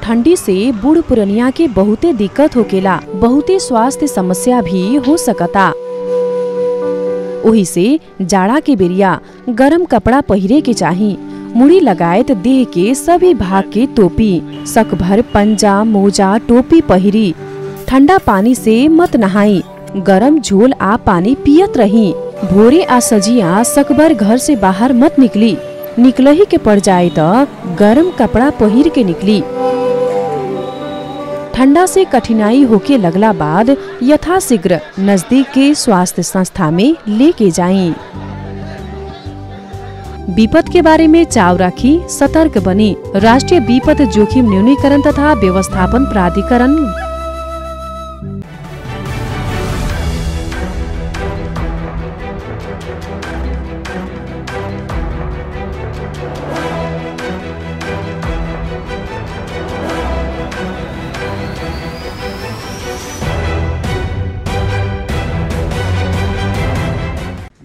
ठंडी से बूढ़ पुरनिया के बहुते दिक्कत होकेला, बहुते स्वास्थ्य समस्या भी हो सकता। ओही से जाड़ा के बेरिया गरम कपड़ा पहिरे के चाही। मुड़ी लगायत देह के सभी भाग के टोपी, सकभर पंजा मोजा टोपी पहिरी। ठंडा पानी से मत नहाई, गरम झोल आ पानी पियत रही। भोरे आ सजिया सकभर घर से बाहर मत निकली। निकलही के पड़ जाए तो गरम कपड़ा पहिर के निकली। ठंडा से कठिनाई होके लगला बाद यथाशीघ्र नजदीक के स्वास्थ्य संस्था में लेके जाई। विपद के बारे में चाव राखी सतर्क बनी। राष्ट्रीय विपद जोखिम न्यूनीकरण तथा व्यवस्थापन प्राधिकरण।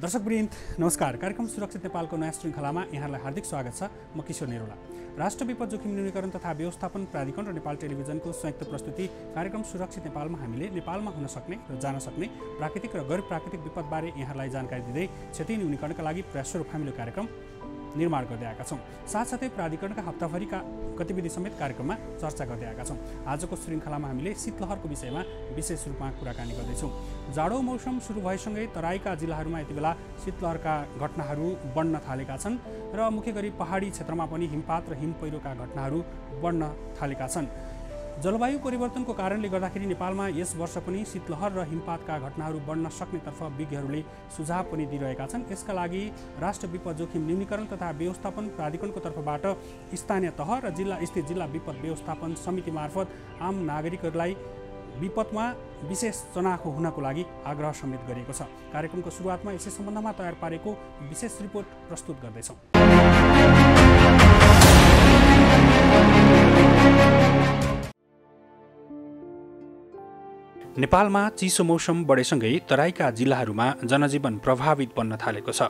दर्शकवृन्द नमस्कार। कार्यक्रम सुरक्षित नेपालको नयाँ श्रृङ्खलामा यहाँलाई हार्दिक स्वागत छ। म किशोर नेरोला। राष्ट्र विपद जोखिम न्यूनीकरण तथा व्यवस्थापन प्राधिकरण र नेपाल टेलिभिजनको संयुक्त प्रस्तुति कार्यक्रम सुरक्षित नेपालमा हामीले नेपालमा हुन सक्ने र जान सक्ने प्राकृतिक र गैर प्राकृतिक विपदबारे यहाँलाई जानकारी दिँदै क्षति न्यूनीकरणका लागि प्रयासस्वरूप हामीले कार्यक्रम निर्माण गर्दै आएका छौँ। साथसाथै प्राधिकरणका हप्ताभरिका गतिविधि समेत कार्यक्रममा चर्चा गर्दै आएका छौँ। आजको श्रृङ्खलामा हामीले शीतलहरको विषयमा विशेष रूपमा कुराकानी गर्दैछौँ। जाडो मौसम सुरु भएसँगै तराईका जिल्लाहरूमा यति बेला शीतलहरका घटनाहरू बढ्न थालेका छन् र मुख्य गरी पहाडी क्षेत्रमा पनि हिमपात र हिम पहिरोका घटनाहरू बढ्न थालेका छन्। जलवायु परिवर्तनको कारणले गर्दाखेरि नेपालमा यस वर्ष पनि शीतलहर र हिमपातका घटनाहरू बढ्न सक्नेतर्फ विज्ञहरूले सुझाव पनि दिइरहेका छन्। यसका लागि राष्ट्र विपद जोखिम न्यूनीकरण तथा व्यवस्थापन प्राधिकरणको तर्फबाट स्थानीय तह र जिल्ला स्थित जिल्ला विपद व्यवस्थापन समिति मार्फत आम नागरिकहरूलाई विपदमा विशेष चनाखो हुनको लागि आग्रह समेत गरिएको छ। कार्यक्रमको सुरुवातमा यसै सम्बन्धमा तयार पारेको विशेष रिपोर्ट प्रस्तुत गर्दैछौँ। नेपालमा चिसो मौसम बढेसँगै तराईका जिल्लाहरूमा जनजीवन प्रभावित बन्न थालेको छ।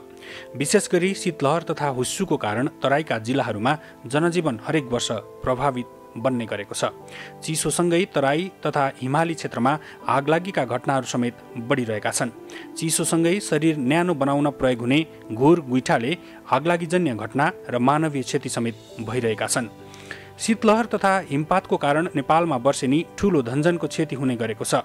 विशेष गरी शीतलहर तथा हुस्सुको कारण तराईका जिल्लाहरूमा जनजीवन हरेक वर्ष प्रभावित बन्ने गरेको छ। चिसोसँगै तराई तथा हिमाली क्षेत्रमा आगलागीका घटनाहरू समेत बढिरहेका छन्। चिसोसँगै शरीर न्यानो बनाउन प्रयोग हुने घुर गुइठाले आगलागीजन्य घटना र मानवीय क्षति समेत भइरहेका छन्। शीतलहर तथा हिमपातको कारण नेपालमा वर्षेनी ठूलो धनजनको क्षति हुने गरेको छ।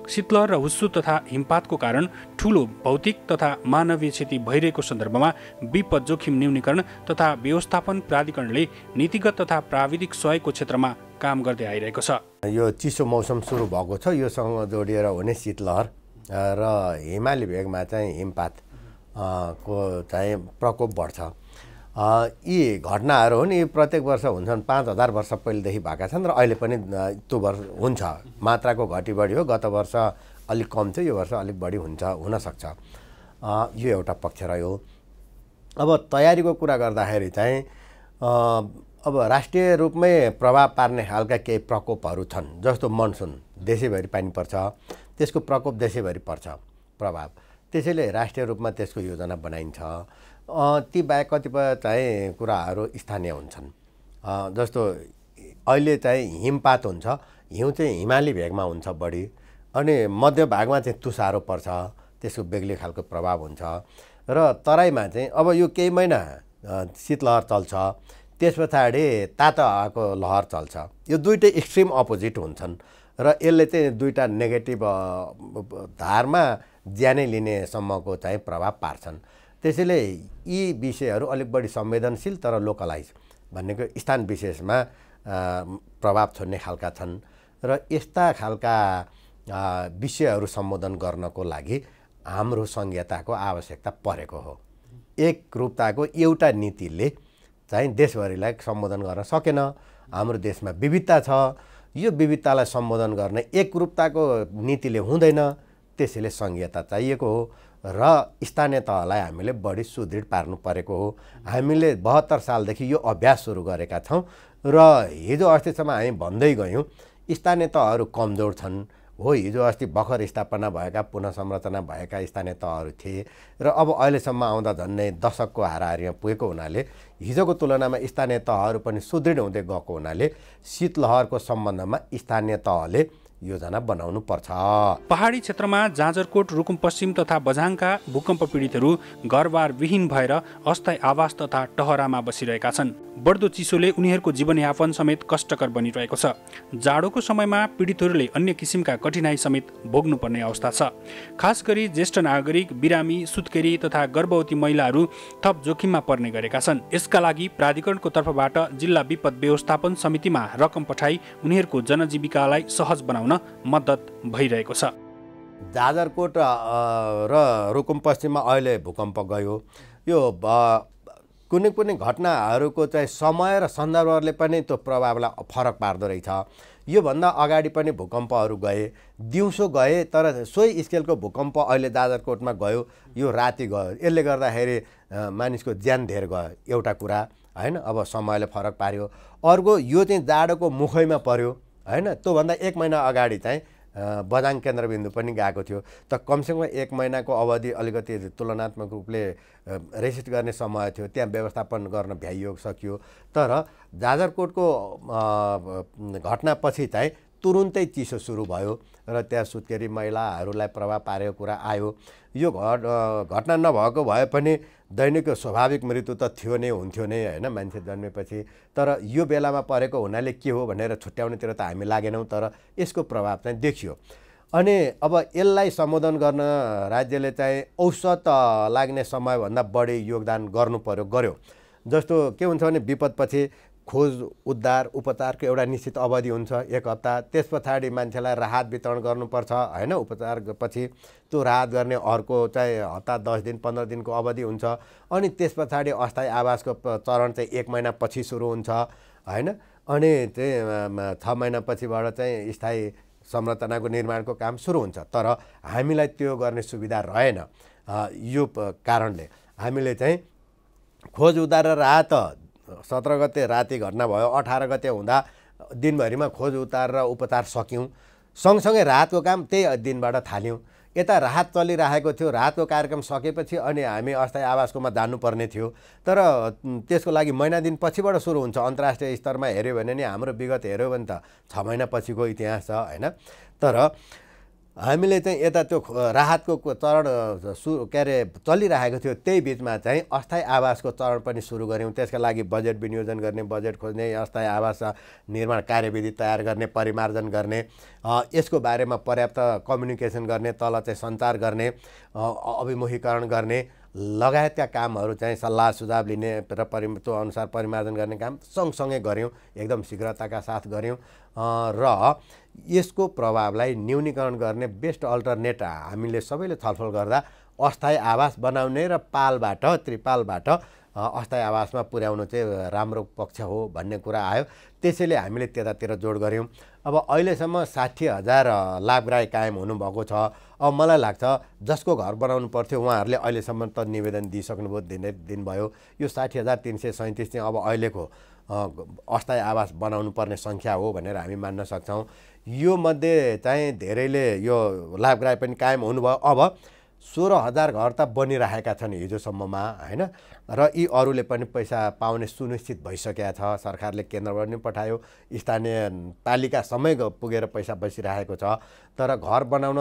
शीतलहर र हुस्सु तथा हिमपातको कारण ठूलो भौतिक तथा मानवीय क्षति भइरहेको सन्दर्भमा विपद जोखिम न्यूनीकरण तथा व्यवस्थापन प्राधिकरणले नीतिगत तथा प्राविधिक सहयोगको क्षेत्रमा काम गर्दै आइरहेको छ। यो चिसो मौसम सुरु भएको छ, योसँग जोडिएर हुने शीतलहर र हिमाली भेगमा चाहिँ हिमपात को चाहिँ प्रकोप बढ्छ। यी घटनाहरू हुन्, यी प्रत्येक वर्ष हुन्छन्। 5000 वर्ष पहिलेदेखि भएका छन् र अहिले पनि त्यो वर्ष हुन्छ। मात्राको घटी बढी हो। गत वर्ष अलिक कम थियो, यो वर्ष अलिक बढी हुनसक्छ। यो एउटा पक्ष रह्यो। अब तयारीको कुरा गर्दाखेरि चाहिँ अब राष्ट्रिय रूपमै प्रभाव पार्ने खालका केही प्रकोपहरू छन्। जस्तो मनसुन देशैभरि पानी पर्छ, त्यसको प्रकोप देशैभरि पर्छ प्रभाव। त्यसैले राष्ट्रिय रूपमा त्यसको योजना बनाइन्छ। ती बाहेक कतिपय चाहिँ कुराहरू स्थानीय हुन्छन्। जस्तो अहिले चाहिँ हिमपात हुन्छ, हिउँ चाहिँ हिमाली भेगमा हुन्छ बढी, अनि मध्य भागमा चाहिँ तुषारो पर्छ, त्यसको बेग्लै खालको प्रभाव हुन्छ। र तराईमा चाहिँ अब यो केही महिना शीतलहर चल्छ, त्यस पछाडि तातो हावाको लहर चल्छ। यो दुईटै एक्सट्रिम अपोजिट हुन्छन् र यसले चाहिँ दुईवटा नेगेटिभ धारमा ज्यानै लिनेसम्मको चाहिँ प्रभाव पार्छन्। त्यसैले यी विषयहरू अलिक बढी संवेदनशील तर लोकलाइज भन्नेको स्थान विशेषमा प्रभाव छोड्ने खालका छन् र यस्ता खालका विषयहरू सम्बोधन गर्नको लागि हाम्रो संघीयताको आवश्यकता परेको हो। एकरूपताको एउटा नीतिले चाहिँ देशभरिलाई सम्बोधन गर्न सकेन। हाम्रो देशमा विविधता छ, यो विविधतालाई सम्बोधन गर्ने एकरूपताको नीतिले हुँदैन। त्यसैले संघीयता चाहिएको हो र स्थानीय तहलाई हामीले बढी सुदृढ पार्नु परेको हो। हामीले 72 सालदेखि यो अभ्यास सुरु गरेका छौँ र हिजो अस्तिसम्म हामी भन्दै गयौँ स्थानीय तहहरू कमजोर छन्, हो हिजो अस्ति भर्खर स्थापना भएका पुनः संरचना भएका स्थानीय तहहरू थिए र अब अहिलेसम्म आउँदा झन्डै दशकको हाराहारीमा पुगेको हुनाले हिजोको तुलनामा स्थानीय तहहरू पनि सुदृढ हुँदै गएको हुनाले शीतलहरको सम्बन्धमा स्थानीय तहले योजना बनाउनु पर्छ। पहाडी क्षेत्रमा जाजरकोट, रुकुम पश्चिम तथा बझाङका भूकम्प पीडितहरू घरबार विहीन भएर अस्थायी आवास तथा टहरामा बसिरहेका छन्। बढ्दो चिसोले उनीहरूको जीवनयापन समेत कष्टकर बनिरहेको छ। जाडोको समयमा पीडितहरूले अन्य किसिमका कठिनाई समेत भोग्नुपर्ने अवस्था छ। खास गरी ज्येष्ठ नागरिक, बिरामी, सुत्केरी तथा गर्भवती महिलाहरू थप जोखिममा पर्ने गरेका छन्। यसका लागि प्राधिकरणको तर्फबाट जिल्ला विपद व्यवस्थापन समितिमा रकम पठाई उनीहरूको जनजीविकालाई सहज बनाउन मद्दत भइरहेको छ। जाजरकोट र रुकुम पश्चिममा अहिले भूकम्प गयो। यो कुनै कुनै घटनाहरूको चाहिँ समय र सन्दर्भहरूले पनि त्यो प्रभावलाई फरक पार्दो रहेछ। योभन्दा अगाडि पनि भूकम्पहरू गए, दिउँसो गए, तर सोही स्केलको भूकम्प अहिले जाजरकोटमा गयो, यो राति गयो। यसले गर्दाखेरि मानिसको ज्यान धेर गयो, एउटा कुरा होइन। अब समयले फरक पार्यो। अर्को यो चाहिँ जाडोको मुखैमा पर्यो होइन। त्योभन्दा 1 महिना अगाडि चाहिँ बझाङ केन्द्रबिन्दु पनि गएको थियो। त कमसेकम 1 महिनाको अवधि अलिकति तुलनात्मक रूपले रेसिस्ट गर्ने समय थियो, त्यहाँ व्यवस्थापन गर्न भ्याइयो, सकियो। तर जाजरकोटको घटनापछि चाहिँ तुरुन्तै चिसो सुरु भयो र त्यहाँ सुत्केरी महिलाहरूलाई प्रभाव पारेको कुरा आयो। यो घटना नभएको भए पनि दैनिक स्वाभाविक मृत्यु त थियो नै, हुन्थ्यो नै होइन, मान्छे जन्मेपछि। तर यो बेलामा परेको हुनाले के हो भनेर छुट्याउनेतिर त हामी लागेनौँ, तर यसको प्रभाव चाहिँ देखियो। अनि अब यसलाई सम्बोधन गर्न राज्यले चाहिँ औसत लाग्ने समयभन्दा बढी योगदान गर्नु पर्यो, गर्यो। जस्तो के हुन्छ भने विपदपछि खोज, उद्धार, उपचारको एउटा निश्चित अवधि हुन्छ, 1 हप्ता। त्यस पछाडि मान्छेलाई राहत वितरण गर्नुपर्छ होइन। उपचारपछि त्यो राहत गर्ने अर्को चाहिँ हप्ता, 10 दिन, 15 दिनको अवधि हुन्छ। अनि त्यस पछाडि अस्थायी आवासको चरण चाहिँ 1 महिनापछि सुरु हुन्छ होइन। अनि चाहिँ 6 महिनापछिबाट चाहिँ स्थायी संरचनाको निर्माणको काम सुरु हुन्छ। तर हामीलाई त्यो गर्ने सुविधा रहेन। यो कारणले हामीले चाहिँ खोज, उद्धार र राहत 17 गते राति घटना भयो, 18 गते हुँदा दिनभरिमा खोज, उद्धार र उपचार सक्यौँ। सँगसँगै राहतको काम त्यही दिनबाट थाल्यौँ। यता राहत चलिरहेको थियो, राहतको कार्यक्रम सकेपछि अनि हामी अस्थायी आवासकोमा जानुपर्ने थियो। तर त्यसको लागि महिना दिन पछिबाट सुरु हुन्छ। अन्तर्राष्ट्रिय स्तरमा हेऱ्यो भने नि हाम्रो विगत हेऱ्यो भने त 6 महिना पछिको इतिहास छ होइन। तर हामीले चाहिँ यता त्यो राहतको चरण चलिरहेको थियो, त्यही बिचमा चाहिँ अस्थायी आवासको चरण पनि सुरु गऱ्यौँ। त्यसका लागि बजेट विनियोजन गर्ने, बजेट खोज्ने, अस्थायी आवास निर्माण कार्यविधि तयार गर्ने, परिमार्जन गर्ने, यसको बारेमा पर्याप्त कम्युनिकेसन गर्ने, तल चाहिँ सञ्चार गर्ने, अभिमुखीकरण गर्ने लगायतका कामहरू चाहिँ सल्लाह सुझाव लिने र त्यो अनुसार परिमार्जन गर्ने काम सँगसँगै गऱ्यौँ, एकदम शीघ्रताका साथ गऱ्यौँ। र यसको प्रभावलाई न्यूनीकरण गर्ने बेस्ट अल्टरनेट हामीले सबैले छलफल गर्दा अस्थायी आवास बनाउने र त्रिपालबाट अस्थायी आवासमा पुर्याउनु चाहिँ राम्रो पक्ष हो भन्ने कुरा आयो। त्यसैले हामीले त्यतातिर जोड गऱ्यौँ। अब अहिलेसम्म 60,000 लाभग्राही कायम हुनुभएको छ। अब मलाई लाग्छ जसको घर बनाउनु पर्थ्यो उहाँहरूले अहिलेसम्म त निवेदन दिइसक्नुभयो, दिनुभयो। यो 60,337 चाहिँ अब अहिलेको अस्थायी आवास बनाउनु पर्ने सङ्ख्या हो भनेर हामी मान्न सक्छौँ। यो मध्ये चाहिँ धेरैले यो लाभग्राही पनि कायम हुनुभयो। अब 16,000 घर त बनिरहेका छन् हिजोसम्ममा होइन। र यी अरूले पनि पैसा पाउने सुनिश्चित भइसकेका छ। सरकारले केन्द्रबाट पनि पठायो, स्थानीय पालिकासम्मै पुगेर पैसा बसिरहेको छ। तर घर बनाउन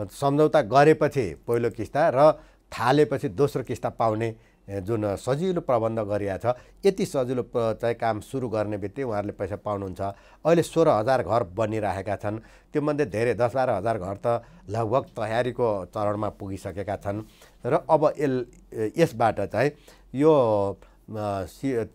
सम्झौता गरेपछि पहिलो किस्ता र थालेपछि दोस्रो किस्ता पाउने जुन सजिलो प्रबन्ध गरिएको छ, यति सजिलो चाहिँ काम सुरु गर्ने बित्तिकै उहाँहरूले पैसा पाउनुहुन्छ। अहिले 16,000 घर बनिरहेका छन्। त्योमध्ये धेरै 10-12 हजार घर त लगभग तयारीको चरणमा पुगिसकेका छन्। र अब यसबाट चाहिँ यो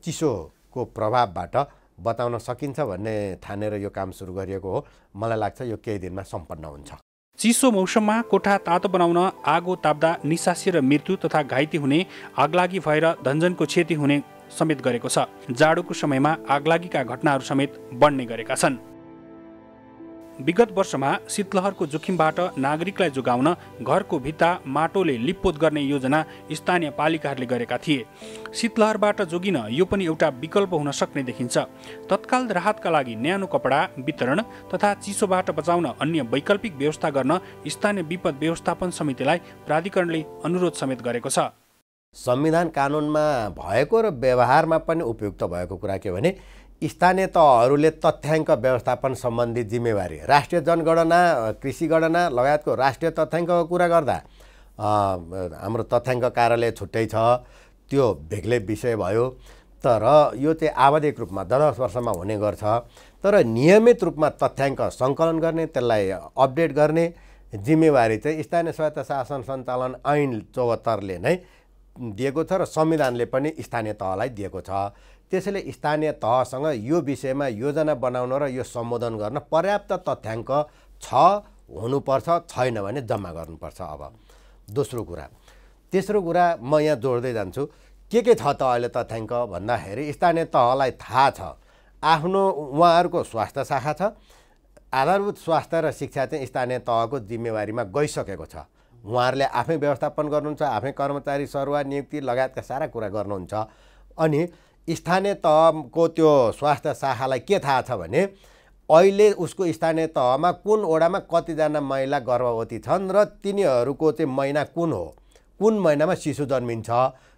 चिसोको प्रभावबाट बचाउन सकिन्छ भन्ने ठानेर यो काम सुरु गरिएको हो। मलाई लाग्छ यो केही दिनमा सम्पन्न हुन्छ। चिसो मौसममा कोठा तातो बनाउन आगो ताप्दा निसासी र मृत्यु तथा घाइते हुने, आगलागी भएर धनजनको क्षति हुने समेत गरेको छ। जाडोको समयमा आगलागीका घटनाहरू समेत बढ्ने गरेका छन्। विगत वर्षमा शीतलहरको जोखिमबाट नागरिकलाई जोगाउन घरको भित्ता माटोले लिपपोत गर्ने योजना स्थानीय पालिकाहरूले गरेका थिए। शीतलहरबाट जोगिन यो पनि एउटा विकल्प हुन सक्ने देखिन्छ। तत्काल राहतका लागि न्यानो कपडा वितरण तथा चिसोबाट बचाउन अन्य वैकल्पिक व्यवस्था गर्न स्थानीय विपद व्यवस्थापन समितिलाई प्राधिकरणले अनुरोध समेत गरेको छ। संविधान कानुनमा भएको र व्यवहारमा पनि उपयुक्त भएको कुरा के भने स्थानीय तहहरूले तथ्याङ्क व्यवस्थापन सम्बन्धी जिम्मेवारी, राष्ट्रिय जनगणना, कृषि गणना लगायतको राष्ट्रिय तथ्याङ्कको कुरा गर्दा हाम्रो तथ्याङ्क कार्यालय छुट्टै छ, त्यो बेग्लै विषय भयो। तर यो चाहिँ आवधिक रूपमा 10 वर्षमा हुने गर्छ। तर नियमित रूपमा तथ्याङ्क सङ्कलन गर्ने, त्यसलाई अपडेट गर्ने जिम्मेवारी चाहिँ स्थानीय स्वायत्त शासन सञ्चालन ऐन 74ले नै दिएको छ र संविधानले पनि स्थानीय तहलाई दिएको छ। त्यसैले स्थानीय तहसँग यो विषयमा योजना बनाउन र यो सम्बोधन गर्न पर्याप्त तथ्याङ्क छ, हुनुपर्छ, छैन भने जम्मा गर्नुपर्छ। अब दोस्रो कुरा। तेस्रो कुरा म यहाँ जोड्दै जान्छु। के छ त अहिले तथ्याङ्क भन्दाखेरि स्थानीय तहलाई थाहा छ, आफ्नो उहाँहरूको स्वास्थ्य शाखा छ, आधारभूत स्वास्थ्य र शिक्षा चाहिँ स्थानीय तहको जिम्मेवारीमा गइसकेको छ। उहाँहरूले आफै व्यवस्थापन गर्नुहुन्छ, आफै कर्मचारी सरुवा नियुक्ति लगायतका सारा कुरा गर्नुहुन्छ। अनि स्थानीय तहको त्यो स्वास्थ्य शाखालाई के थाहा छ भने अहिले उसको स्थानीय तहमा कुन वडामा कतिजना महिला गर्भवती छन् र तिनीहरूको चाहिँ महिना कुन हो, कुन महिनामा शिशु जन्मिन्छ,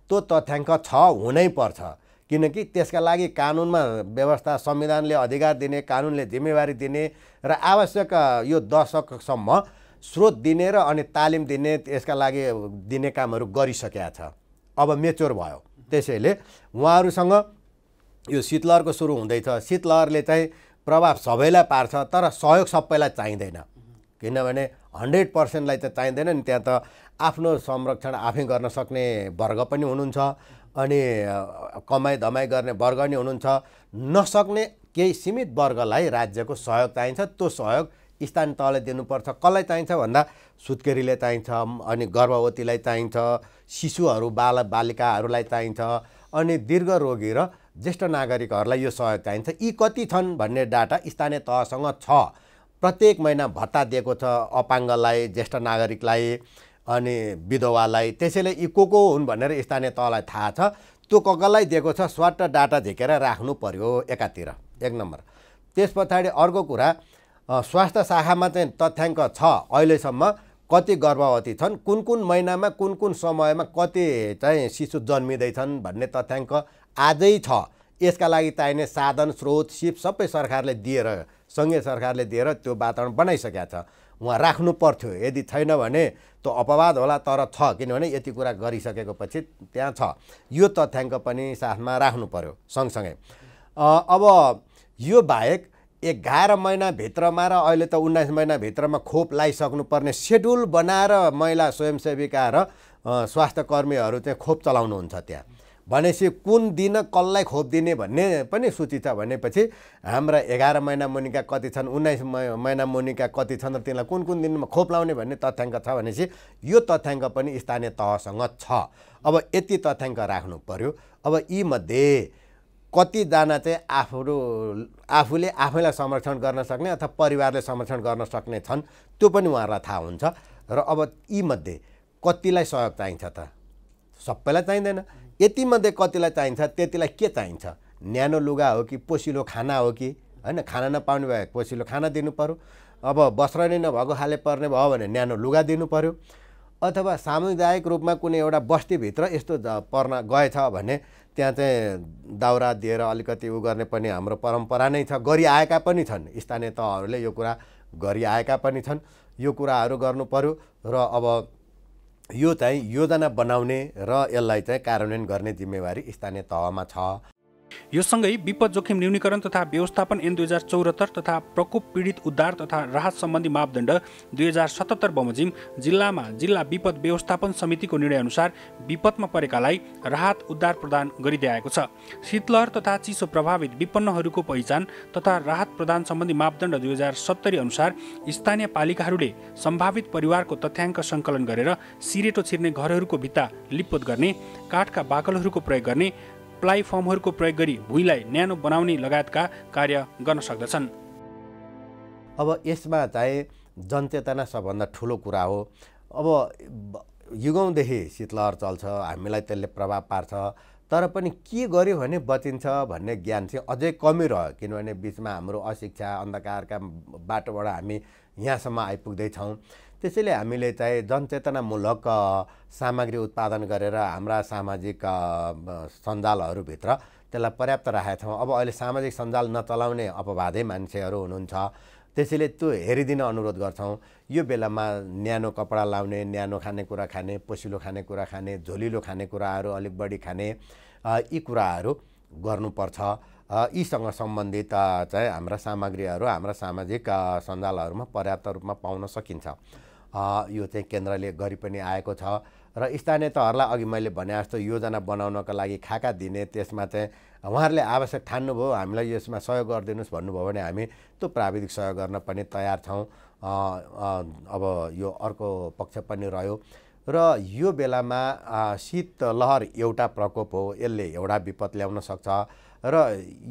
त्यो तथ्याङ्क छ, हुनै पर्छ। किनकि त्यसका लागि कानुनमा व्यवस्था, संविधानले अधिकार दिने, कानुनले जिम्मेवारी दिने र आवश्यक यो दशकसम्म स्रोत दिने र अनि तालिम दिने, यसका लागि दिने कामहरू गरिसकेका छ। अब मेच्योर भयो। त्यसैले उहाँहरूसँग यो शीतलहरको सुरु हुँदैछ। शीतलहरले चाहिँ प्रभाव सबैलाई पार्छ, तर सहयोग सबैलाई चाहिँदैन। किनभने 100%लाई चाहिँ चाहिँदैन नि। त्यहाँ त आफ्नो संरक्षण आफै गर्न सक्ने वर्ग पनि हुनुहुन्छ, अनि कमाइ धमाइ गर्ने वर्ग नि हुनुहुन्छ। नसक्ने केही सीमित वर्गलाई राज्यको सहयोग चाहिन्छ। त्यो सहयोग स्थानीय तहले दिनुपर्छ। कसलाई चाहिन्छ भन्दा सुत्केरीले चाहिन्छ, अनि गर्भवतीलाई चाहिन्छ, शिशुहरू बालबालिकाहरूलाई चाहिन्छ, अनि दीर्घ रोगी र ज्येष्ठ नागरिकहरूलाई यो सहयोग चाहिन्छ। यी कति छन् भन्ने डाटा स्थानीय तहसँग छ। प्रत्येक महिना भत्ता दिएको छ अपाङ्गलाई, ज्येष्ठ नागरिकलाई, अनि विधवालाई। त्यसैले यी को हुन् भनेर स्थानीय तहलाई थाहा छ। त्यो कसलाई दिएको छ स्वाट डाटा झिकेर राख्नु पर्यो एकातिर, एक नम्बर। त्यस पछाडि अर्को कुरा, स्वास्थ्य शाखामा चाहिँ तथ्याङ्क छ अहिलेसम्म कति गर्भवती छन्, कुन महिनामा कुन समयमा कति चाहिँ शिशु जन्मिँदैछन् भन्ने तथ्याङ्क आजै छ। यसका लागि चाहिने साधन, स्रोत, सिप सबै सरकारले दिएर, सङ्घीय सरकारले दिएर त्यो वातावरण बनाइसकेका छ। उहाँ राख्नु पर्थ्यो। यदि छैन भने त्यो अपवाद होला, तर छ। किनभने यति कुरा गरिसकेको पछि त्यहाँ छ। यो तथ्याङ्क पनि साथमा राख्नु पर्यो सँगसँगै। अब यो बाहेक 11 महिनाभित्रमा र अहिले त 19 महिनाभित्रमा खोप लगाइसक्नुपर्ने सेड्युल बनाएर महिला स्वयंसेविका र स्वास्थ्य कर्मीहरू चाहिँ खोप चलाउनुहुन्छ। त्यहाँ भनेपछि कुन दिन कसलाई खोप दिने भन्ने पनि सूची छ। भनेपछि हाम्रा 11 महिना मुनिका कति छन्, 19 महिना मुनिका कति छन् र तिनीलाई कुन दिनमा खोप लाउने भन्ने तथ्याङ्क छ। भनेपछि यो तथ्याङ्क पनि स्थानीय तहसँग छ। अब यति तथ्याङ्क राख्नु पर्यो। अब यी मध्ये कतिजना चाहिँ आफूले आफैलाई संरक्षण गर्न सक्ने अथवा परिवारले संरक्षण गर्न सक्ने छन्, त्यो पनि उहाँहरूलाई थाहा हुन्छ। र अब यी मध्ये कतिलाई सहयोग चाहिन्छ त? सबैलाई चाहिँदैन। यति मध्ये कतिलाई चाहिन्छ, त्यतिलाई के चाहिन्छ? न्यानो लुगा हो कि पोसिलो खाना हो कि हैन? खाना नपाउने भए पोसिलो खाना दिनु पर्यो। अब वस्त्र नै नभएको खाले पर्ने भयो भने न्यानो लुगा दिनु पर्यो। अथवा सामुदायिक रूपमा कुनै एउटा बस्तीभित्र यस्तो पर्न गएछ भने त्यहाँ चाहिँ दाउरा दिएर अलिकति उ गर्ने पनि हाम्रो परम्परा नै छ। गरिआएका पनि छन्, स्थानीय तहहरूले यो कुरा गरिआएका पनि छन्। यो कुराहरू गर्नु पर्यो। र अब यो चाहिँ योजना बनाउने र यसलाई चाहिँ कार्यान्वयन गर्ने जिम्मेवारी स्थानीय तहमा छ। यो सँगै विपद जोखिम न्यूनीकरण तथा व्यवस्थापन ऐन 2074 तथा प्रकोप पीडित उद्धार तथा राहत सम्बन्धी मापदण्ड 2077 बमोजिम जिल्लामा जिल्ला विपद व्यवस्थापन समितिको निर्णयअनुसार विपदमा परेकालाई राहत उद्धार प्रदान गरिदिएको छ। शीतलहर तथा चिसो प्रभावित विपन्नहरूको पहिचान तथा राहत प्रदान सम्बन्धी मापदण्ड 2070 अनुसार स्थानीय पालिकाहरूले सम्भावित परिवारको तथ्याङ्क सङ्कलन गरेर सिरेटो छिर्ने घरहरूको भित्ता लिपपोत गर्ने, काठका बाकलहरूको प्रयोग गर्ने, प्लाई फर्महरूको प्रयोग गरी भुइँलाई न्यानो बनाउने लगायतका कार्य गर्न सक्दछन्। अब यसमा चाहिँ जनचेतना सबभन्दा ठुलो कुरा हो। अब युगौँदेखि शीतलहर चल्छ, हामीलाई त्यसले प्रभाव पार्छ, तर पनि के गर्यो भने बचिन्छ भन्ने ज्ञान चाहिँ अझै कमी रह्यो। किनभने बिचमा हाम्रो अशिक्षा अन्धकारका बाटोबाट हामी यहाँसम्म आइपुग्दैछौँ। त्यसैले हामीले चाहिँ जनचेतनामूलक सामग्री उत्पादन गरेर हाम्रा सामाजिक सञ्जालहरूभित्र त्यसलाई पर्याप्त राखेका छौँ। अब अहिले सामाजिक सञ्जाल नचलाउने अपवादै मान्छेहरू हुनुहुन्छ, त्यसैले त्यो हेरिदिन अनुरोध गर्छौँ। यो बेलामा न्यानो कपडा लाउने, न्यानो खानेकुरा खाने, पोसिलो खानेकुरा खाने, झोलिलो खानेकुराहरू अलिक बढी खाने, यी कुराहरू गर्नुपर्छ। यीसँग सम्बन्धित चाहिँ हाम्रा सामग्रीहरू हाम्रा सामाजिक सञ्जालहरूमा पर्याप्त रूपमा पाउन सकिन्छ। यो चाहिँ केन्द्रले गरि पनि आएको छ र स्थानीय तहहरूलाई अघि मैले भने जस्तो योजना बनाउनका लागि खाका दिने, त्यसमा चाहिँ उहाँहरूले आवश्यक ठान्नुभयो हामीलाई यसमा सहयोग गरिदिनुहोस् भन्नुभयो भने हामी त्यो प्राविधिक सहयोग गर्न पनि तयार छौँ। अब यो अर्को पक्ष पनि रह्यो र यो बेलामा शीतलहर एउटा प्रकोप हो, यसले एउटा विपद ल्याउन सक्छ र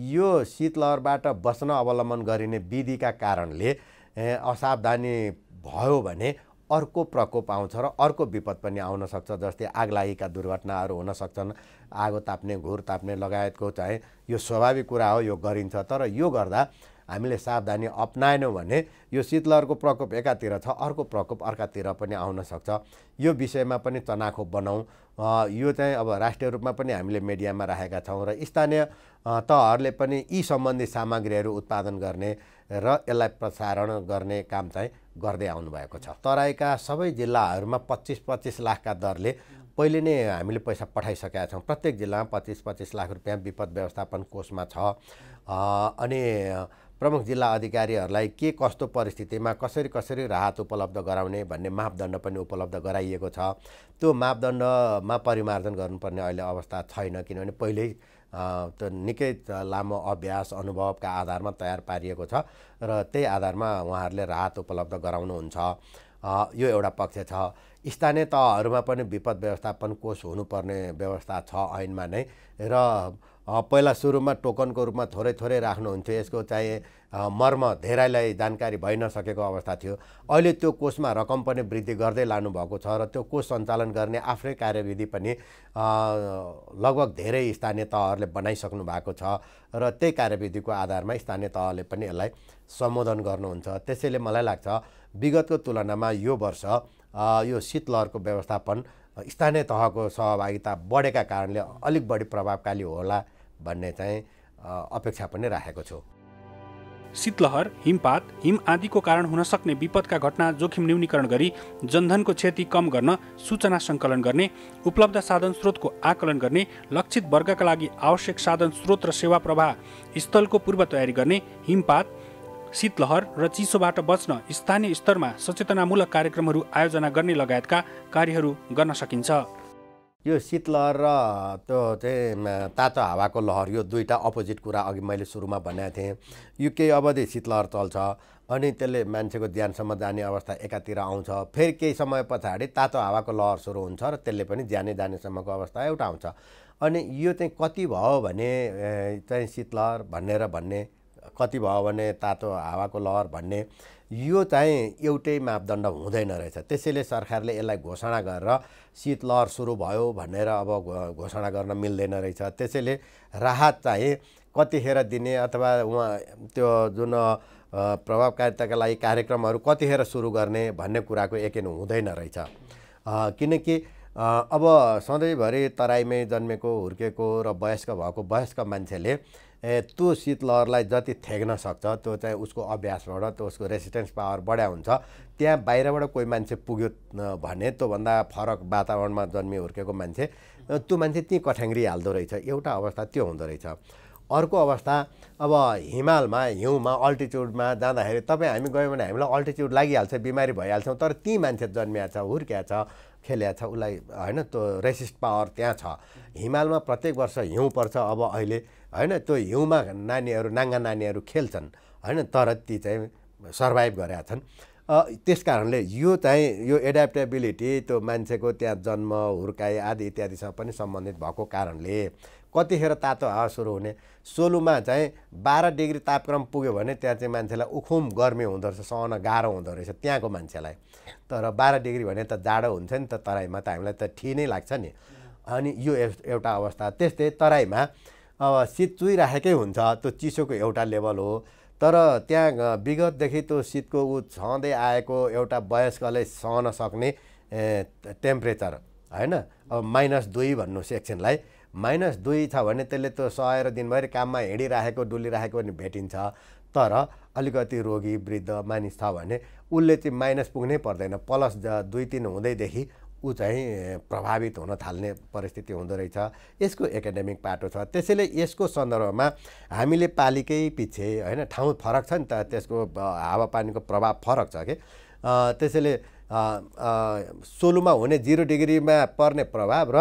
यो शीतलहरबाट बच्न अवलम्बन गरिने विधिका कारणले असावधानी भयो भने अर्को प्रकोप आउँछ र अर्को विपद पनि आउन सक्छ। जस्तै आगलागीका दुर्घटनाहरू हुन सक्छन्, आगो ताप्ने, घुर ताप्ने लगायतको चाहिँ यो स्वाभाविक कुरा हो, यो गरिन्छ। तर यो गर्दा हामीले सावधानी अपनाएनौँ भने यो शीतलहरको प्रकोप एकातिर छ, अर्को प्रकोप अर्कातिर पनि आउन सक्छ। यो विषयमा पनि चनाखो बनाऊँ। यो चाहिँ अब राष्ट्रिय रूपमा पनि हामीले मिडियामा राखेका छौँ र स्थानीय तहहरूले पनि यी सम्बन्धी सामग्रीहरू उत्पादन गर्ने र यसलाई प्रसारण गर्ने काम चाहिँ गर्दै आउनुभएको छ। तराईका सबै जिल्लाहरूमा 25-25 लाखका दरले पहिले नै हामीले पैसा पठाइसकेका छौँ। प्रत्येक जिल्लामा 25-25 लाख रुपियाँ विपद व्यवस्थापन कोषमा छ। अनि प्रमुख जिल्ला अधिकारीहरूलाई के कस्तो परिस्थितिमा कसरी राहत उपलब्ध गराउने भन्ने मापदण्ड पनि उपलब्ध गराइएको छ। त्यो मापदण्डमा परिमार्जन गर्नुपर्ने अहिले अवस्था छैन, किनभने पहिल्यै त्यो निकै लामो अभ्यास अनुभवका आधारमा तयार पारिएको छ र त्यही आधारमा उहाँहरूले राहत उपलब्ध गराउनुहुन्छ। यो एउटा पक्ष छ। स्थानीय तहहरूमा पनि विपद व्यवस्थापन कोष हुनुपर्ने व्यवस्था छ ऐनमा नै र पहिला सुरुमा टोकनको रूपमा थोरै राख्नुहुन्थ्यो। यसको चाहिँ मर्म धेरैलाई जानकारी भइ नसकेको अवस्था थियो। अहिले त्यो कोषमा रकम पनि वृद्धि गर्दै लानुभएको छ र त्यो कोष सञ्चालन गर्ने आफ्नै कार्यविधि पनि लगभग धेरै स्थानीय तहहरूले बनाइसक्नु भएको छ र त्यही कार्यविधिको आधारमा स्थानीय तहले पनि यसलाई सम्बोधन गर्नुहुन्छ। त्यसैले मलाई लाग्छ विगतको तुलनामा यो वर्ष यो शीतलहरको व्यवस्थापन स्थानीय तहको सहभागिता बढेका कारणले अलिक बढी प्रभावकारी होला भन्ने चाहिँ अपेक्षा पनि राखेको छु। शीतलहर, हिमपात, हिम आदिको कारण हुन सक्ने विपदका घटना जोखिम न्यूनीकरण गरी जनधनको क्षति कम गर्न सूचना सङ्कलन गर्ने, उपलब्ध साधन स्रोतको आकलन गर्ने, लक्षित वर्गका लागि आवश्यक साधन स्रोत र सेवा प्रवाह स्थलको पूर्व तयारी गर्ने, हिमपात, शीतलहर र चिसोबाट बच्न स्थानीय स्तरमा सचेतनामूलक कार्यक्रमहरू आयोजना गर्ने लगायतका कार्यहरू गर्न सकिन्छ। यो शीतलहर र त्यो चाहिँ तातो हावाको लहर यो दुईटा अपोजिट कुरा अघि मैले सुरुमा भनेको थिएँ। यो केही अवधि शीतलहर चल्छ अनि त्यसले मान्छेको ज्यानसम्म जाने अवस्था एकातिर आउँछ, फेरि केही समय पछाडि तातो हावाको लहर सुरु हुन्छ र त्यसले पनि जानेसम्मको अवस्था एउटा आउँछ। अनि यो चाहिँ कति भयो भने चाहिँ शीतलहर भन्ने कति भयो भने तातो हावाको लहर भन्ने यो चाहिँ एउटै मापदण्ड हुँदैन रहेछ। त्यसैले सरकारले यसलाई घोषणा गरेर शीतलहर सुरु भयो भनेर अब घोषणा गर्न मिल्दैन रहेछ। त्यसैले राहत चाहिँ कतिखेर दिने अथवा त्यो जुन प्रभावकारिताका लागि कार्यक्रमहरू कतिखेर सुरु गर्ने भन्ने कुराको यकिन हुँदैन रहेछ। किनकि अब सधैँभरि तराईमै जन्मेको हुर्केको र वयस्क मान्छेले त्यो शीतलहरलाई जति थेग्न सक्छ त्यो चाहिँ उसको अभ्यासबाट त्यो उसको रेसिस्टेन्स पावर बढ्या हुन्छ। त्यहाँ बाहिरबाट कोही मान्छे पुग्यो भने त्योभन्दा फरक वातावरणमा जन्मिए हुर्केको मान्छे त्यो मान्छे त्यहीँ कठ्याङ्ग्री हाल्दो रहेछ। एउटा अवस्था त्यो हुँदो रहेछ। अर्को अवस्था अब हिमालमा हिउँमा अल्टिच्युडमा जाँदाखेरि तपाईँ हामी गयौँ भने हामीलाई अल्टिच्युड लागिहाल्छ, बिमारी भइहाल्छौँ। तर ती मान्छे जन्मिया छ, हुर्किया छ, खेल्या छ, उसलाई होइन त्यो रेसिस्ट पावर त्यहाँ छ। हिमालमा प्रत्येक वर्ष हिउँ पर्छ अब अहिले होइन, त्यो हिउँमा नाङ्गा नानीहरू खेल्छन् होइन, तर ती चाहिँ सर्भाइभ गरेका छन्। त्यस कारणले यो एड्याप्टेबिलिटी त्यो मान्छेको त्यहाँ जन्म हुर्काइ आदि इत्यादिसँग पनि सम्बन्धित भएको कारणले कतिखेर तातो हावा सुरु हुने। सोलुमा चाहिँ 12 डिग्री तापक्रम पुग्यो भने त्यहाँ चाहिँ मान्छेलाई उखुम गर्मी हुँदो रहेछ, सहन गाह्रो हुँदो रहेछ त्यहाँको मान्छेलाई। तर 12 डिग्री भने त जाडो हुन्छ नि त, तराईमा त हामीलाई त ठिक नै लाग्छ नि। अनि यो एउटा अवस्था। त्यस्तै तराईमा अब शीत चुइराखेकै हुन्छ, त्यो चिसोको एउटा लेभल हो। तर त्यहाँ विगतदेखि त्यो शीतको छँदै आएको एउटा वयस्कले सहन सक्ने टेम्परेचर होइन, अब -2 भन्नु सेक्सनलाई, -2 छ भने त्यसले त्यो सहेर दिनभरि काममा हिँडिराखेको डुलिराखेको पनि भेटिन्छ। तर अलिकति रोगी वृद्ध मानिस छ भने उसले चाहिँ माइनस पुग्नै पर्दैन, +2-3 हुँदैदेखि ऊ चाहिँ प्रभावित हुन थाल्ने परिस्थिति हुँदो रहेछ। यसको एकाडेमिक पाटो छ। त्यसैले यसको सन्दर्भमा हामीले पालिकै पछि होइन, ठाउँ फरक छ नि त, त्यसको हावापानीको प्रभाव फरक छ कि। त्यसैले सोलुमा हुने 0 डिग्रीमा पर्ने प्रभाव र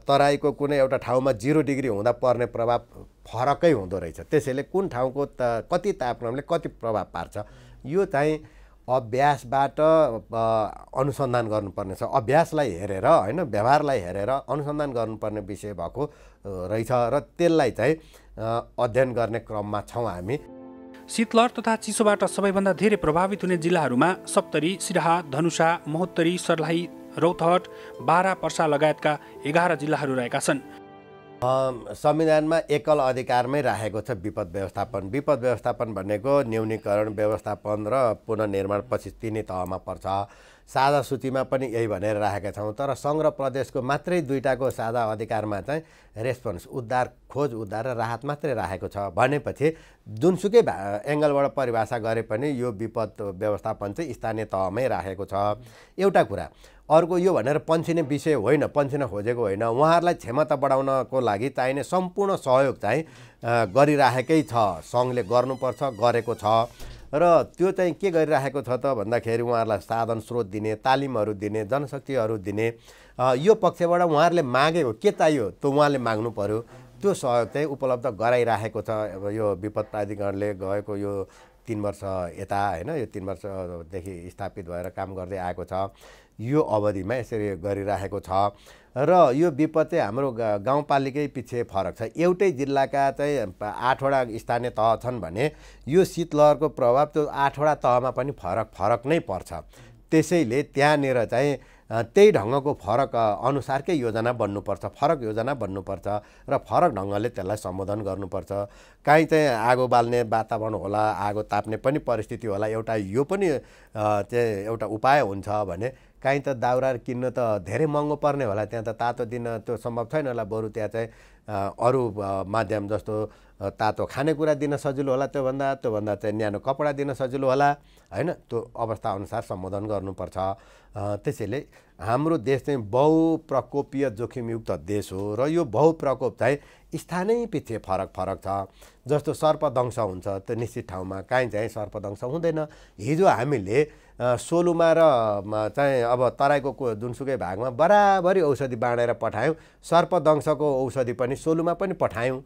तराईको कुनै एउटा ठाउँमा 0 डिग्री हुँदा पर्ने प्रभाव फरकै हुँदो रहेछ। त्यसैले कुन ठाउँको कति तापक्रमले कति प्रभाव पार्छ यो चाहिँ अभ्यासबाट अनुसन्धान गर्नुपर्ने छ। अभ्यासलाई हेरेर होइन, व्यवहारलाई हेरेर अनुसन्धान गर्नुपर्ने विषय भएको रहेछ र त्यसलाई चाहिँ अध्ययन गर्ने क्रममा छौँ हामी। शीतलहर तथा चिसोबाट सबैभन्दा धेरै प्रभावित हुने जिल्लाहरूमा सप्तरी, सिराहा, धनुषा, महोत्तरी, सर्लाही, रौतहट, बारा, पर्सा लगायतका 11 जिल्लाहरू रहेका छन्। संविधानमा एकल अधिकारमै राखेको छ विपद व्यवस्थापन। विपद व्यवस्थापन भनेको न्यूनीकरण, व्यवस्थापन र पुनर्निर्माण पछि तिनै तहमा पर्छ। साझा सूचीमा पनि यही भनेर राखेका छौँ। तर सङ्घ र प्रदेशको मात्रै 2टाको साझा अधिकारमा चाहिँ रेस्पोन्स, उद्धार, खोज उद्धार र राहत मात्रै राखेको छ भनेपछि जुनसुकै एङ्गलबाट परिभाषा गरे पनि यो विपद व्यवस्थापन चाहिँ स्थानीय तहमै राखेको छ। एउटा कुरा। अर्को यो भनेर पन्छिने विषय होइन, पन्छिन खोजेको होइन। उहाँहरूलाई क्षमता बढाउनको लागि चाहिने सम्पूर्ण सहयोग चाहिँ गरिराखेकै छ, सङ्घले गर्नुपर्छ, गरेको छ। र त्यो चाहिँ के गरिराखेको छ त भन्दाखेरि उहाँहरूलाई साधन स्रोत दिने, तालिमहरू दिने, जनशक्तिहरू दिने, यो पक्षबाट उहाँहरूले मागेको के चाहियो त्यो उहाँले माग्नु पर्यो। त्यो सहयोग चाहिँ उपलब्ध गराइराखेको छ। अब यो विपद प्राधिकरणले गएको यो 3 वर्ष यता होइन, यो 3 वर्षदेखि स्थापित भएर काम गर्दै आएको छ। यो अवधिमा यसरी गरिराखेको छ। र यो विपद चाहिँ हाम्रो गाउँपालिकै पछि फरक छ। एउटै जिल्लाका चाहिँ 8वटा स्थानीय तह छन् भने यो शीतलहरको प्रभाव त्यो 8वटा तहमा पनि फरक नै पर्छ। त्यसैले त्यहाँनिर चाहिँ त्यही ढङ्गको फरक अनुसारकै योजना बन्नुपर्छ, फरक योजना बन्नुपर्छ र फरक ढङ्गले त्यसलाई सम्बोधन गर्नुपर्छ। काहीँ चाहिँ आगो बाल्ने वातावरण होला, आगो ताप्ने पनि परिस्थिति होला, एउटा यो पनि चाहिँ एउटा उपाय हुन्छ भने काहीँ त दाउरा किन्न त धेरै महँगो पर्ने होला, त्यहाँ त तातो दिन त्यो सम्भव छैन होला। बरु त्यहाँ चाहिँ अरू माध्यम जस्तो तातो खानेकुरा दिन सजिलो होला, त्योभन्दा चाहिँ न्यानो कपडा दिन सजिलो होला होइन। त्यो अवस्था अनुसार सम्बोधन गर्नुपर्छ। त्यसैले हाम्रो देश चाहिँ बहुप्रकोपीय जोखिमयुक्त देश हो र यो बहुप्रकोप चाहिँ स्थानीय पछि फरक छ। जस्तो सर्पदंश हुन्छ त्यो निश्चित ठाउँमा, काहीँ चाहिँ सर्पदंश हुँदैन। हिजो हामीले सोलुमा र चाहिँ अब तराईको जुनसुकै भागमा बराबरी औषधि बाँडेर पठायौँ। सर्पदंशको औषधि पनि सोलुमा पनि पठायौँ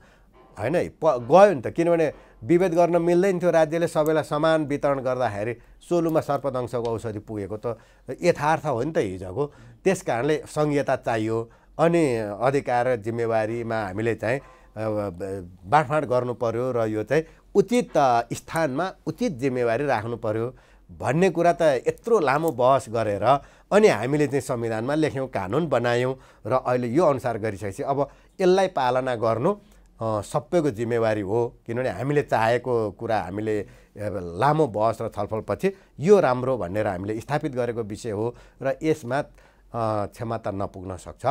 होइन, गयो नि त। किनभने विभेद गर्न मिल्दैन थियो, राज्यले सबैलाई समान वितरण गर्दाखेरि सोलुमा सर्पदंशको औषधि पुगेको त यथार्थ हो नि त हिजोको। त्यस कारणले सङ्घीयता चाहियो। अनि अधिकार र जिम्मेवारीमा हामीले चाहिँ बाँडफाँड गर्नु पर्यो र यो चाहिँ उचित स्थानमा उचित जिम्मेवारी राख्नु पर्यो भन्ने कुरा त यत्रो लामो बहस गरेर अनि हामीले चाहिँ संविधानमा लेख्यौँ, कानुन बनायौँ र अहिले यो अनुसार गरिसकेपछि अब यसलाई पालना गर्नु सबैको जिम्मेवारी हो। किनभने हामीले चाहेको कुरा हामीले लामो बहस र छलफलपछि यो राम्रो भनेर हामीले स्थापित गरेको विषय हो र यसमा क्षमता नपुग्न सक्छ।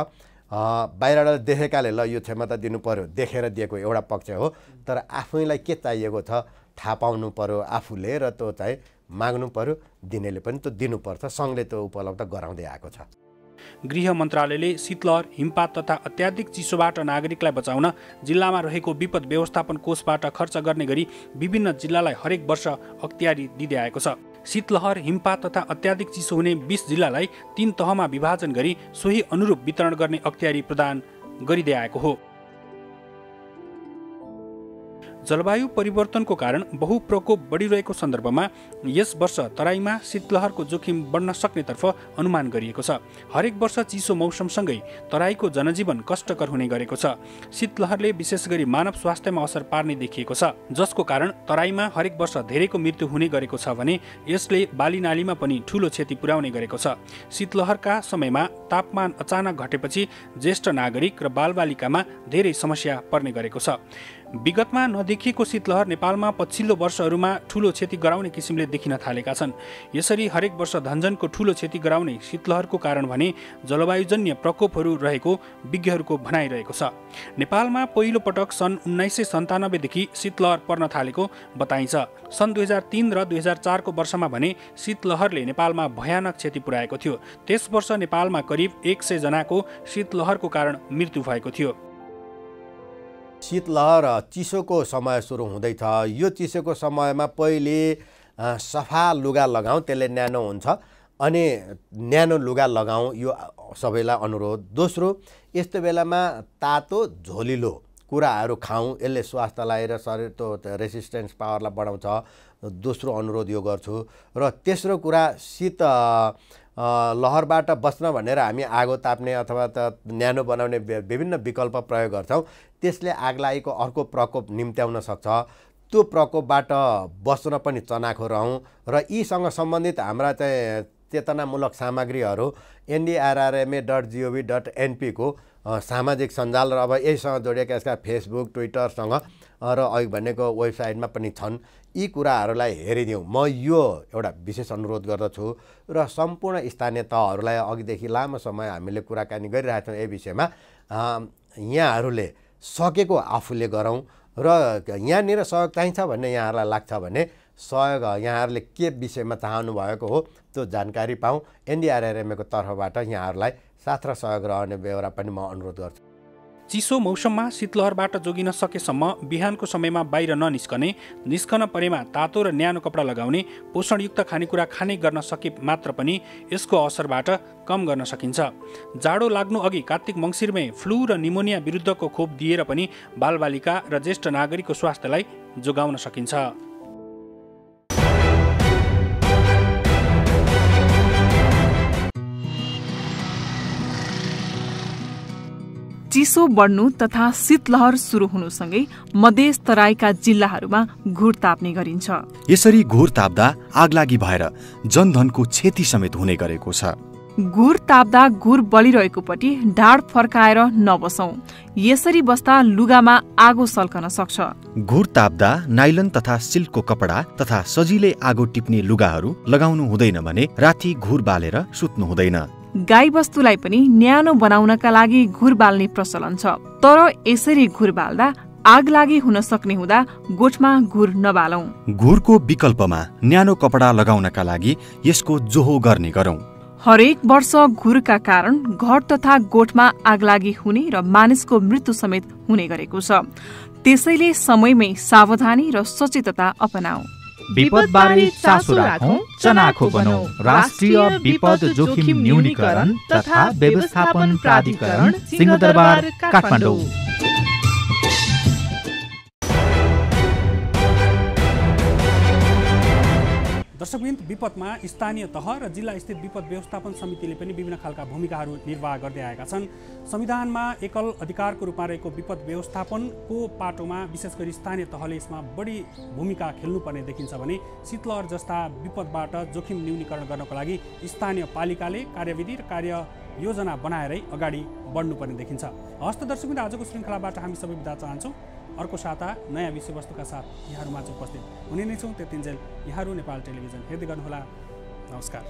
बाहिरबाट देखेकाले ल यो क्षमता दिनु पर्यो, देखेर दिएको एउटा पक्ष हो। तर आफैलाई के चाहिएको छ थाहा पाउनु पर्यो आफूले र त्यो चाहिँ माग्नु पर्यो, दिनेले पनि त्यो दिनुपर्छ। सङ्घले त्यो उपलब्ध गराउँदै आएको छ। गृह मन्त्रालयले शीतलहर, हिमपात तथा अत्याधिक चिसोबाट नागरिकलाई बचाउन जिल्लामा रहेको विपद व्यवस्थापन कोषबाट खर्च गर्ने गरी विभिन्न जिल्लालाई हरेक वर्ष अख्तियारी दिँदै आएको छ। शीतलहर, हिमपात तथा अत्याधिक चिसो हुने 20 जिल्लालाई 3 तहमा विभाजन गरी सोही अनुरूप वितरण गर्ने अख्तियारी प्रदान गरिँदै आएको हो। जलवायु परिवर्तनको कारण बहुप्रकोप बढिरहेको सन्दर्भमा यस वर्ष तराईमा शीतलहरको जोखिम बढ्न सक्नेतर्फ अनुमान गरिएको छ। हरेक वर्ष चिसो मौसमसँगै तराईको जनजीवन कष्टकर हुने गरेको छ। शीतलहरले विशेष गरी मानव स्वास्थ्यमा असर पार्ने देखिएको छ, जसको कारण तराईमा हरेक वर्ष धेरैको मृत्यु हुने गरेको छ भने यसले बालीनालीमा पनि ठूलो क्षति पुर्याउने गरेको छ। शीतलहरका समयमा तापमान अचानक घटेपछि ज्येष्ठ नागरिक र बालबालिकामा धेरै समस्या पर्ने गरेको छ। विगतमा नदेखिएको शीतलहर नेपालमा पछिल्लो वर्षहरूमा ठूलो क्षति गराउने किसिमले देखिन थालेका छन्। यसरी हरेक वर्ष धनजनको ठूलो क्षति गराउने शीतलहरको कारण भने जलवायुजन्य प्रकोपहरू रहेको विज्ञहरूको भनाइरहेको छ। नेपालमा पहिलो पटक सन् 1997 देखि शीतलहर पर्न थालेको बताइन्छ। सन् 2003 र 2004 को वर्षमा भने शीतलहरले नेपालमा भयानक क्षति पुर्याएको थियो। त्यस वर्ष नेपालमा करिब 100 जनाको शीतलहरको कारण मृत्यु भएको थियो। शीतलहर चिसोको समय सुरु हुँदैछ। यो चिसोको समयमा पहिले सफा लुगा लगाउँ, त्यसले न्यानो हुन्छ, अनि न्यानो लुगा लगाउँ, यो सबैलाई अनुरोध। दोस्रो, यस्तो बेलामा तातो झोलिलो कुराहरू खाउँ, यसले स्वास्थ्यलाई र शरीरको रेसिस्टेन्स पावरलाई बढाउँछ। दोस्रो अनुरोध यो गर्छु। र तेस्रो कुरा, शीत लहरबाट बच्न भनेर हामी आगो ताप्ने अथवा त न्यानो बनाउने विभिन्न विकल्प प्रयोग गर्छौँ। त्यसले आगलागीको अर्को प्रकोप निम्त्याउन सक्छ। त्यो प्रकोपबाट बच्न पनि चनाखो रहौँ। र यीसँग सम्बन्धित हाम्रा चाहिँ चेतनामूलक सामग्रीहरू ndrrma.gov.np को सामाजिक सञ्जाल र अब यससँग जोडिएका यसका फेसबुक, ट्विटरसँग र अघि भनेको वेबसाइटमा पनि छन्। यी कुराहरूलाई हेरिदिउँ। म यो एउटा विशेष अनुरोध गर्दछु र सम्पूर्ण स्थानीय तहहरूलाई अघिदेखि लामो समय हामीले कुराकानी गरिरहेका छौँ। यही विषयमा यहाँहरूले सकेको आफूले गरौँ र यहाँनिर सहयोग चाहिन्छ भन्ने यहाँहरूलाई लाग्छ भने सहयोग यहाँहरूले के विषयमा चाहनु भएको हो त्यो जानकारी पाऊँ। NDRRMA को तर्फबाट यहाँहरूलाई साथ र सहयोग रहने बेहोरा पनि म अनुरोध गर्छु। चिसो मौसममा शीतलहरबाट जोगिन सकेसम्म बिहानको समयमा बाहिर ननिस्कने, निस्कन परेमा तातो र न्यानो कपडा लगाउने, पोषणयुक्त खानेकुरा खाने गर्न सके मात्र पनि यसको असरबाट कम गर्न सकिन्छ। जाडो लाग्नु अघि कार्तिक मङ्सिरमै फ्लू र निमोनिया विरुद्धको खोप दिएर पनि बालबालिका र ज्येष्ठ नागरिकको स्वास्थ्यलाई जोगाउन सकिन्छ। चिसो बढ्नु तथा शीतलहर सुरु हुनुसँगै मधेस तराईका जिल्लाहरूमा घुर ताप्ने गरिन्छ। यसरी घुर ताप्दा आगलागी भएर जनधनको क्षति समेत हुने गरेको छ। घुर ताप्दा घुर बलिरहेकोपट्टि ढाड फर्काएर नबसौं। यसरी बस्दा लुगामा आगो सल्कन सक्छ। घुर ताप्दा नाइलन तथा सिल्कको कपडा तथा सजिलै आगो टिप्ने लुगाहरू लगाउनु हुँदैन भने राति घुर बालेर सुत्नु हुँदैन। गाई वस्तुलाई पनि न्यानो बनाउनका लागि घुर बाल्ने प्रचलन छ। तर यसरी घुर बाल्दा आगलागी हुन सक्ने हुँदा गोठमा घुर नबालौं। घुरको विकल्पमा न्यानो कपडा लगाउनका लागि यसको जोहो गर्ने गरौं। हरेक वर्ष घुरका कारण घर तथा गोठमा आगलागी हुने र मानिसको मृत्यु समेत हुने गरेको छ। त्यसैले समयमै सावधानी र सचेतता अपनाऊ। विपदबारे चासो राखौं, चनाखो बनौं। राष्ट्रिय विपद जोखिम न्यूनीकरण तथा व्यवस्थापन प्राधिकरण, सिंहदरबार, काठमाडौँ। दर्शकवृन्द, विपदमा स्थानीय तह र जिल्ला स्थित विपद व्यवस्थापन समितिले पनि विभिन्न खालका भूमिकाहरू निर्वाह गर्दै आएका छन्। संविधानमा एकल अधिकारको रूपमा रहेको विपद व्यवस्थापनको पाटोमा विशेष गरी स्थानीय तहले यसमा बढी भूमिका खेल्नुपर्ने देखिन्छ भने शीतलहर जस्ता विपदबाट जोखिम न्यूनीकरण गर्नको लागि स्थानीय पालिकाले कार्यविधि र कार्य योजना बनाएरै अगाडि बढ्नुपर्ने देखिन्छ। हस्त दर्शकवृन्द, आजको श्रृङ्खलाबाट हामी सबै बिदा चाहन्छौँ। अर्को साता नयाँ विषयवस्तुका साथ यहाँहरूमाझ उपस्थित हुने नै छौँ। त्यतिन्जेल यहाँहरू नेपाल टेलिभिजन हेर्दै गर्नुहोला। नमस्कार।